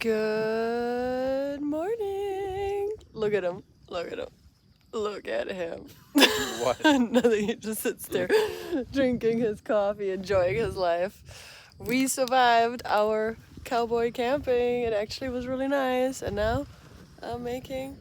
Good morning. Look at him. Look at him. Look at him. What? Nothing. He just sits there drinking his coffee, enjoying his life. We survived our cowboy camping. It actually was really nice. And now I'm making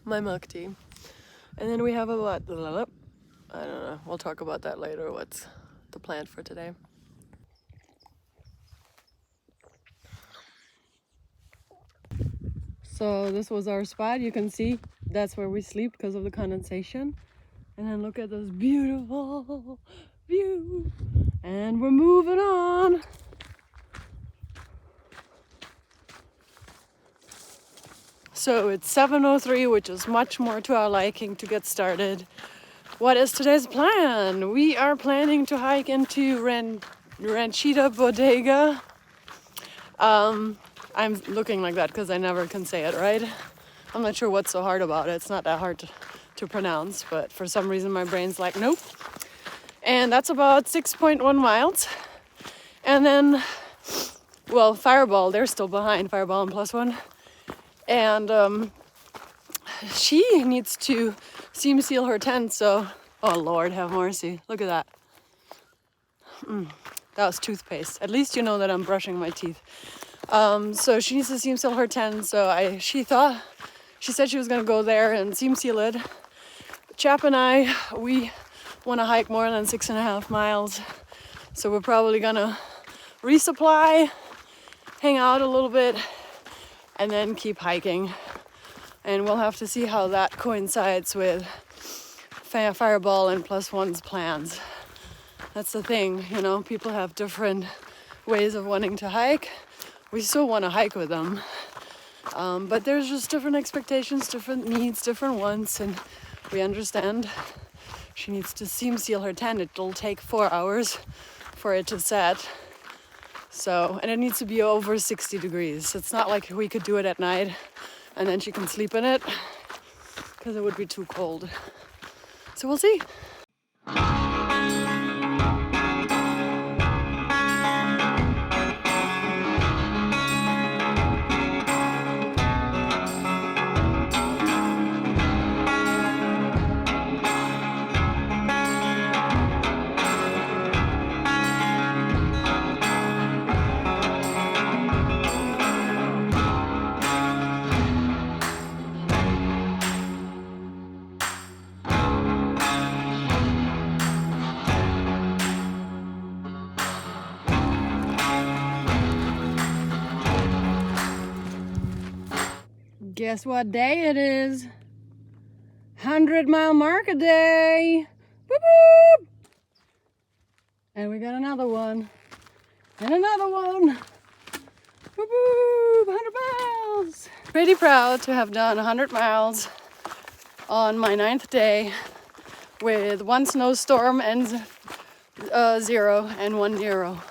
my milk tea. And then we have a what? I don't know. We'll talk about that later. What's the plan for today? So this was our spot. You can see that's where we sleep because of the condensation. And then look at this beautiful view. And we're moving on. So it's 7:03, which is much more to our liking to get started. What is today's plan? We are planning to hike into Ranchita Bodega. I'm looking like that because I never can say it right. I'm not sure what's so hard about it. It's not that hard to pronounce, but for some reason my brain's like, nope. And that's about 6.1 miles. And then, well, Fireball, they're still behind, Fireball and Plus One. And she needs to seam seal her tent, so, oh Lord, have mercy. Look at that. That was toothpaste. At least you know that I'm brushing my teeth. So she needs to seam seal her tent, so she said she was gonna go there and seam seal it. Chap and I, we wanna hike more than 6.5 miles. So we're probably gonna resupply, hang out a little bit, and then keep hiking. And we'll have to see how that coincides with Fireball and Plus One's plans. That's the thing, you know, people have different ways of wanting to hike. We still want to hike with them, but there's just different expectations, different needs, different wants, and we understand. She needs to seam seal her tent. It'll take 4 hours for it to set. So, and it needs to be over 60 degrees. It's not like we could do it at night and then she can sleep in it because it would be too cold. So we'll see. Guess what day it is? 100-mile marker day. Boop, boop. And we got another one. And another one. Boop, boop. 100 miles. Pretty proud to have done 100 miles on my 9th day with 1 snowstorm and 0 and 1 0.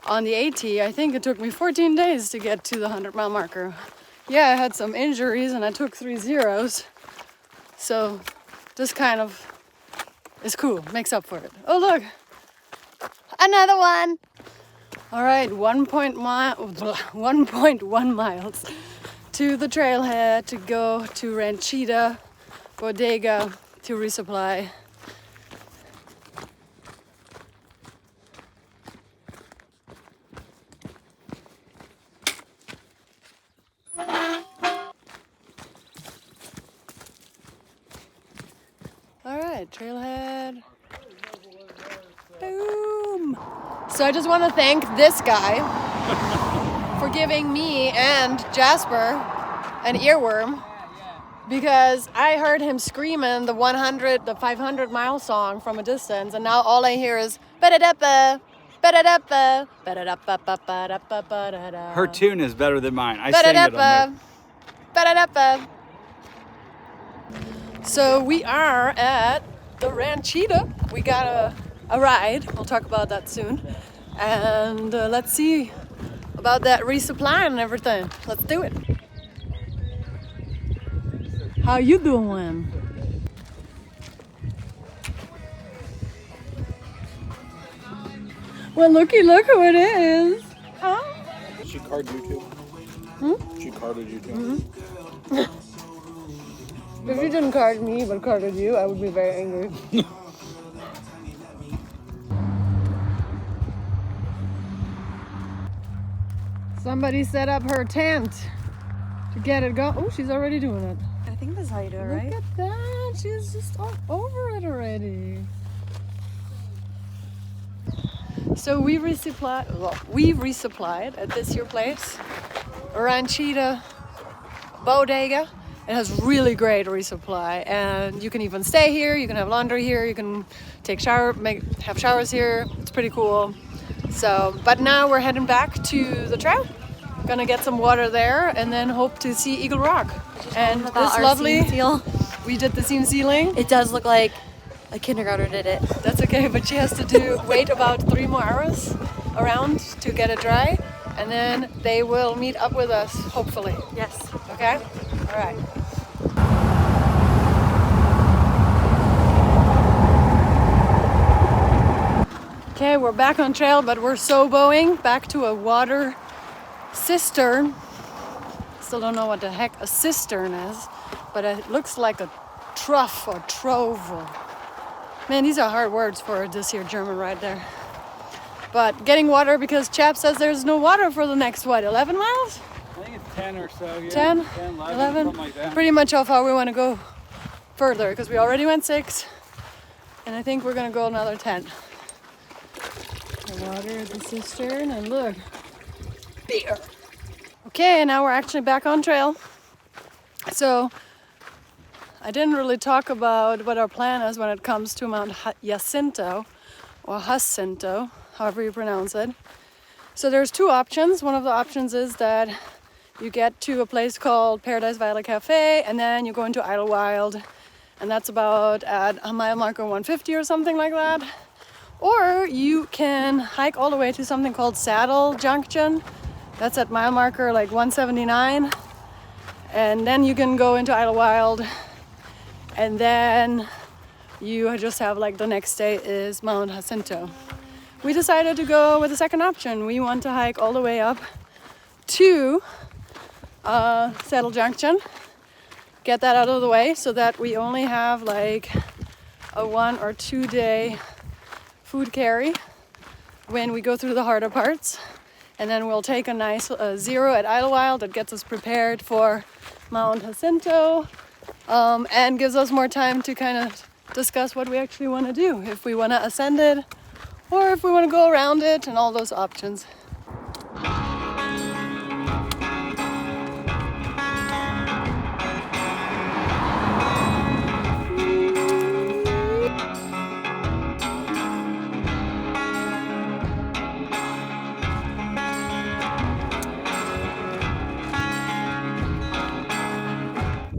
On the AT, I think it took me 14 days to get to the 100-mile marker. Yeah, I had some injuries and I took 3 zeros. So this kind of is cool, makes up for it. Oh look, another one. All right, 1.1 miles to the trailhead to go to Ranchita Bodega to resupply. Trailhead. Boom. So I just want to thank this guy for giving me and Jasper an earworm because I heard him screaming the 500-mile song from a distance, and now all I hear is ba-da-da-ba, ba-da-da-ba, ba-da-da-ba-ba-ba-da-ba-da-da. Her tune is better than mine. I sang it on there. Ba-da-da-ba. So we are at the Ranchita. We got a ride. We'll talk about that soon. And let's see about that resupply and everything. Let's do it. How you doing? Well, look who it is. Oh. She carded you too. She carded you too. If you didn't card me but carded you, I would be very angry. Somebody set up her tent to get it going. Oh, she's already doing it. I think that's how you do it, right? Look at that. She's just all over it already. So we resupplied at this here place, Ranchita Bodega. It has really great resupply, and you can even stay here. You can have laundry here. You can take have showers here. It's pretty cool. So, but now we're heading back to the trail. Gonna get some water there, and then hope to see Eagle Rock. And this lovely. We did the seam sealing. It does look like a kindergartner did it. That's okay, but she has to wait about 3 more hours around to get it dry, and then they will meet up with us, hopefully. Yes. Okay? All right. Okay, we're back on trail, but we're soboing back to a water cistern. Still don't know what the heck a cistern is, but it looks like a trough or trove. Man, these are hard words for this here German right there. But getting water because Chap says there's no water for the next, 11 miles? I think it's 10 or so. Yeah. 10, 11, 11? something like that. Pretty much how far we want to go further, because we already went 6, and I think we're going to go another 10. The water at the cistern, and look, beer. Okay, now we're actually back on trail. So I didn't really talk about what our plan is when it comes to Mount Jacinto, or Jacinto, however you pronounce it. So there's 2 options. One of the options is that you get to a place called Paradise Valley Cafe, and then you go into Idlewild, and that's about at a mile marker 150 or something like that. Or you can hike all the way to something called Saddle Junction. That's at mile marker like 179. And then you can go into Idlewild, and then you just have like the next day is Mount Jacinto. We decided to go with the second option. We want to hike all the way up to Saddle Junction, get that out of the way so that we only have like a 1 or 2 day food carry when we go through the harder parts. And then we'll take a nice 0 at Idlewild that gets us prepared for Mount Jacinto, and gives us more time to kind of discuss what we actually want to do, if we want to ascend it or if we want to go around it, and all those options.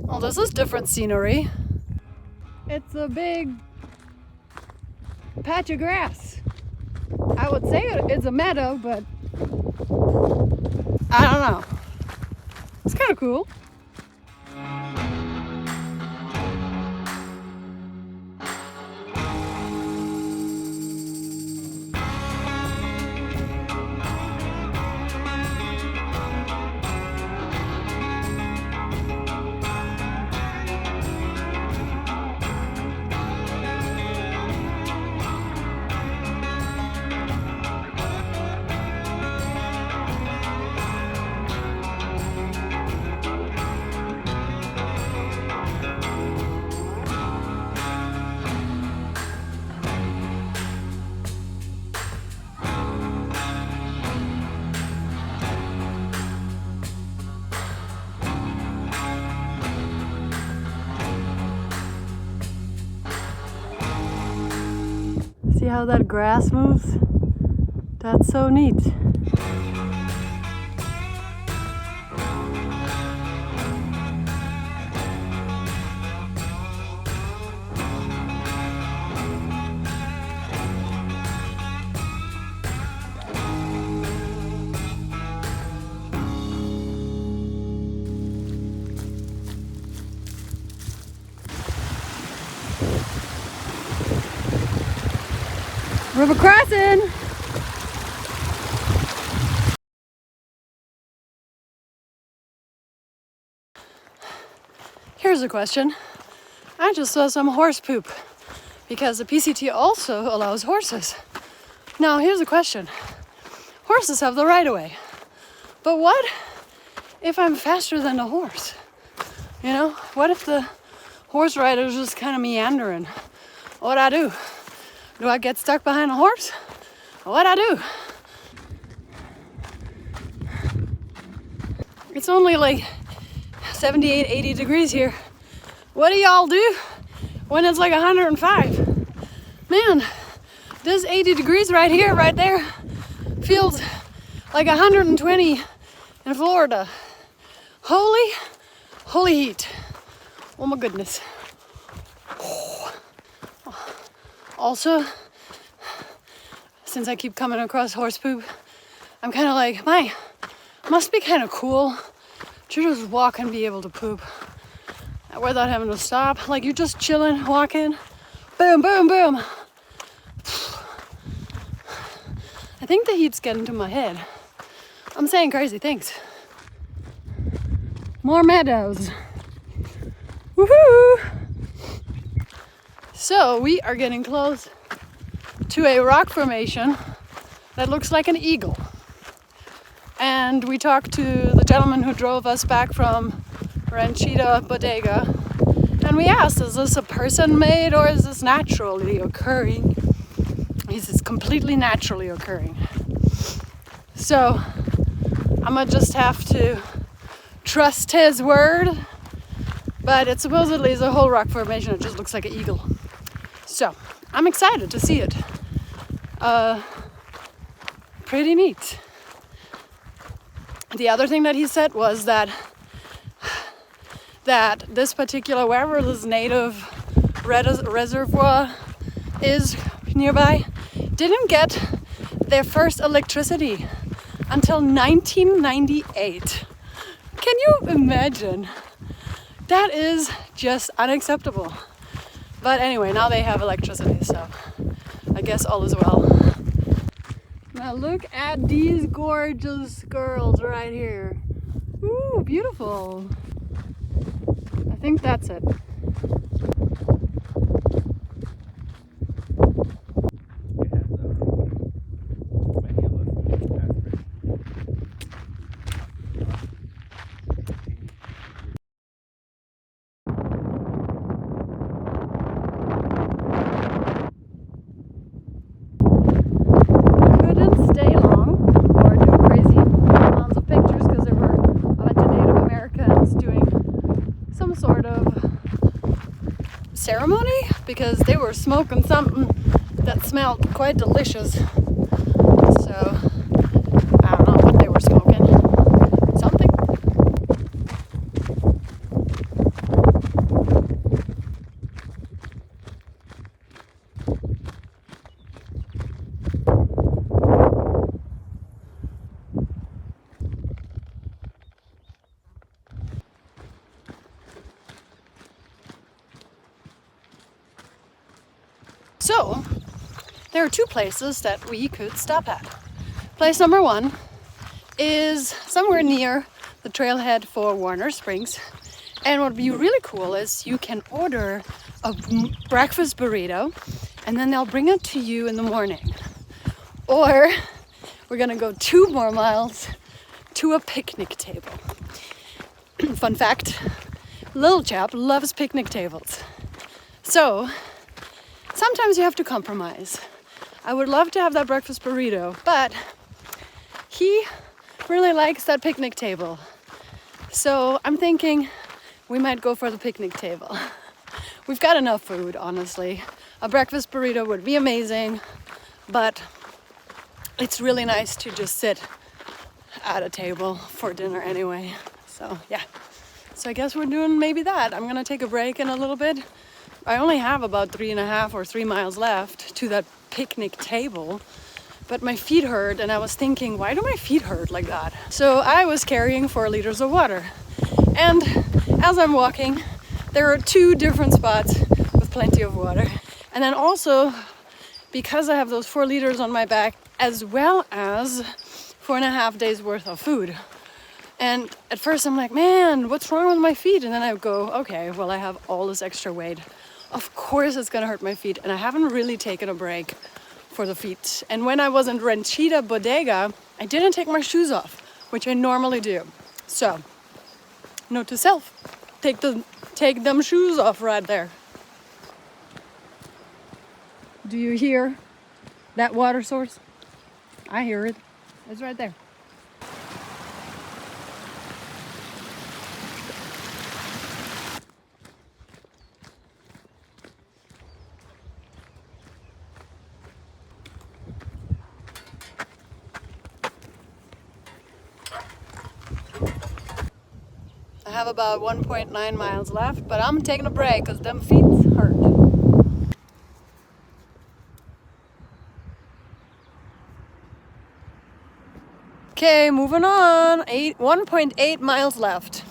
Well, this is different scenery. It's a big patch of grass. I would say it's a meadow, but I don't know. It's kind of cool. See how that grass moves? That's so neat. River Crossin! Here's a question. I just saw some horse poop because the PCT also allows horses. Now, here's a question. Horses have the right of way. But what if I'm faster than the horse? You know, what if the horse rider is just kind of meandering? What I do? Do I get stuck behind a horse? What I do? It's only like 78, 80 degrees here. What do y'all do when it's like 105? Man, this 80 degrees right here, right there, feels like 120 in Florida. Holy heat. Oh my goodness. Also, since I keep coming across horse poop, I'm kind of like, must be kind of cool to just walk and be able to poop without having to stop. Like you're just chilling, walking, boom, boom, boom. I think the heat's getting to my head. I'm saying crazy things. More meadows. Woohoo! So we are getting close to a rock formation that looks like an eagle. And we talked to the gentleman who drove us back from Ranchita Bodega. And we asked, is this a person made or is this naturally occurring? He says it's completely naturally occurring. So I'm gonna just have to trust his word. But it supposedly is a whole rock formation. It just looks like an eagle. So I'm excited to see it. Pretty neat. The other thing that he said was that this particular, wherever this native reservoir is nearby, didn't get their first electricity until 1998. Can you imagine? That is just unacceptable. But anyway, now they have electricity, so I guess all is well. Now look at these gorgeous girls right here. Ooh, beautiful. I think that's it. Ceremony because they were smoking something that smelled quite delicious. So I don't know what they were smoking. Something. So, there are two places that we could stop at. Place number one is somewhere near the trailhead for Warner Springs. And what would be really cool is you can order a breakfast burrito and then they'll bring it to you in the morning. Or we're gonna go 2 more miles to a picnic table. Fun fact, little chap loves picnic tables. So, sometimes you have to compromise. I would love to have that breakfast burrito, but he really likes that picnic table. So I'm thinking we might go for the picnic table. We've got enough food, honestly. A breakfast burrito would be amazing, but it's really nice to just sit at a table for dinner anyway. So yeah, so I guess we're doing maybe that. I'm gonna take a break in a little bit. I only have about 3.5 or 3 miles left to that picnic table, but my feet hurt and I was thinking, why do my feet hurt like that? So I was carrying 4 liters of water. And as I'm walking, there are 2 different spots with plenty of water. And then also, because I have those 4 liters on my back, as well as 4.5 days worth of food. And at first I'm like, man, what's wrong with my feet? And then I go, okay, well, I have all this extra weight. Of course it's gonna hurt my feet. And I haven't really taken a break for the feet. And when I was in Ranchita Bodega, I didn't take my shoes off, which I normally do. So, note to self, take them shoes off right there. Do you hear that water source? I hear it. It's right there. I have about 1.9 miles left, but I'm taking a break because them feet hurt. Okay, moving on. 1.8 miles left.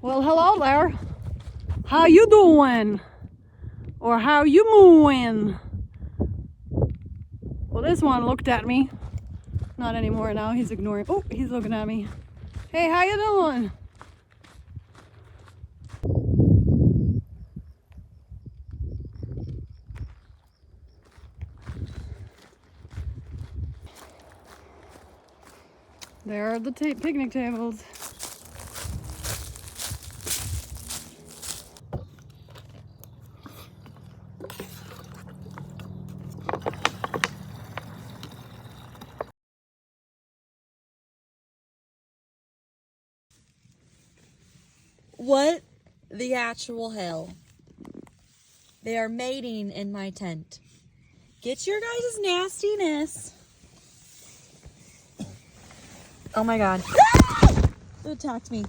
Well, hello there. How you doing? Or how you moving? Well, this one looked at me. Not anymore now, he's ignoring. Oh, he's looking at me. Hey, how you doing? There are the picnic tables. What the actual hell? They are mating in my tent. Get your guys' nastiness. Oh my god. It attacked me.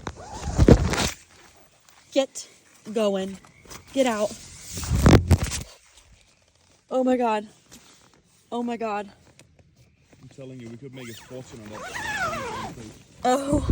Get going. Get out. Oh my god. Oh my god. I'm telling you, we could make a fortune on that. Oh